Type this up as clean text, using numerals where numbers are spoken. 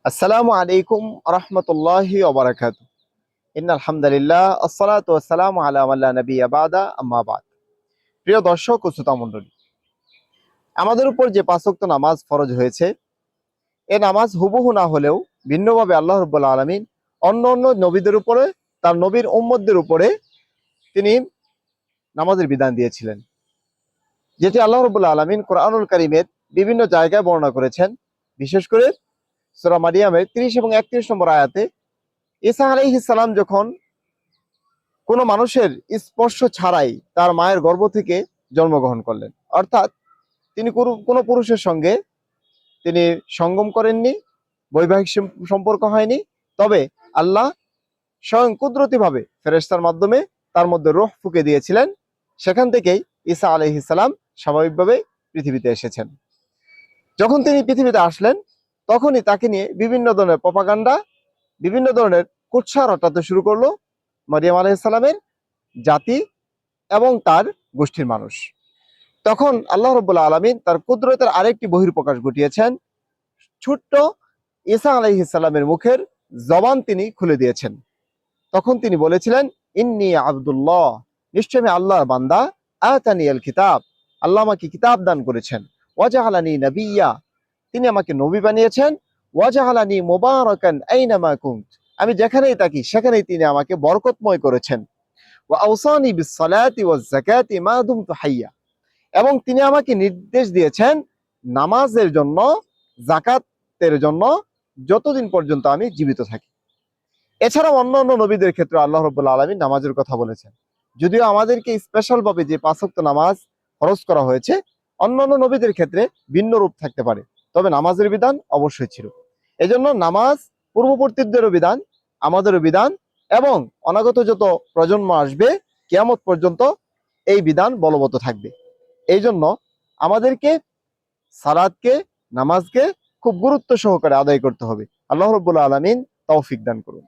আসসালামু আলাইকুম রহমতুল্লাহি ওবারাকাতু। ইন্নাল হামদুলিল্লাহ আসসালাতু ওয়াসসালামু আলা মান লা নাবিয়্যা বা'দা আম্মা বা'দ। প্রিয় দর্শক ও শ্রোতা মণ্ডলী, আমাদের উপর যে পাঁচ ওয়াক্ত নামাজ ফরজ হয়েছে, এ নামাজ হুবহু না হলেও ভিন্নভাবে আল্লাহ রাব্বুল আলামিন অন্য অন্য নবীদের উপরে, তার নবীর উম্মতদের উপরে তিনি নামাজের বিধান দিয়েছিলেন, যেটি আল্লাহ রাব্বুল আলামিন কোরআনুল কারীমের বিভিন্ন জায়গায় বর্ণনা করেছেন। বিশেষ করে সূরা মারিয়ামের 30 এবং 31 নম্বর আয়াতে ঈসা আলাইহিস সালাম যখন কোনো মানুষের স্পর্শ ছাড়াই তার মায়ের গর্ভ থেকে জন্মগ্রহণ করলেন, অর্থাৎ তিনি কোনো পুরুষের সঙ্গে তিনি সঙ্গম করেননি, বৈবাহিক সম্পর্ক হয়নি। তবে আল্লাহ স্বয়ং কুদরতিভাবে ফেরেশতার মাধ্যমে তার মধ্যে রূহ ফুঁকে দিয়েছিলেন। সেখান থেকেই ঈসা আলাইহিস সালাম স্বাভাবিকভাবে পৃথিবীতে এসেছেন। যখন তিনি পৃথিবীতে আসলেন, তখনই তাকে নিয়ে বিভিন্ন ধরনের প্রপাগান্ডা, বিভিন্ন ধরনের কুৎসা রটাতে শুরু করলো মারিয়াম আলাইহিস সালামের জাতি এবং তার গোষ্ঠীর মানুষ। তখন আল্লাহ রাব্বুল আলামিন তার কুদরতের আরেকটি বহিঃপ্রকাশ ঘটিয়েছেন। ছোট্ট ঈসা আলাইহিস সালামের মুখের জবান তিনি খুলে দিয়েছেন। তখন তিনি বলেছিলেন, ইন্নী আব্দুল্লাহ, নিশ্চয় আমি আল্লাহর বান্দা। আতানিয়াল কিতাব, আল্লাহ আমাকে কিতাব দান করেছেন। ওয়াজআলানি নাবিয়্যা, তিনি আমাকে নবী বানিয়েছেন। ওয়াজআলানি মুবারাকান আইনামা কুনত, আমি যেখানেই থাকি সেখানেই তিনি আমাকে বরকতময় করেছেন। ওয়া আওসানি বিস-সালাতি ওয়াজ-যাকাতি মা দুমতু হাইয়্যা, এবং তিনি আমাকে নির্দেশ দিয়েছেন নামাজের জন্য, যাকাতের জন্য, যতদিন পর্যন্ত আমি জীবিত থাকি। এছাড়াও অন্য অন্য নবীদের ক্ষেত্রে আল্লাহ রাব্বুল আলামিন নামাজের কথা বলেছেন। যদিও আমাদেরকে স্পেশাল ভাবে যে পাঁচ ওয়াক্ত নামাজ ফরজ করা হয়েছে, অন্য অন্য নবীদের ক্ষেত্রে ভিন্ন রূপ থাকতে পারে, তবে নামাজের বিধান অবশ্যই ছিল। এজন্য নামাজ পূর্ববর্তীদেরও বিধান, আমাদেরও বিধান, এবং অনাগত যত প্রজন্ম আসবে কিয়ামত পর্যন্ত এই বিধান বলবৎ থাকবে। এই জন্য আমাদেরকে সালাতকে, নামাজকে খুব গুরুত্ব সহকারে আদায় করতে হবে। আল্লাহ রাব্বুল আলামিন তৌফিক দান করুন।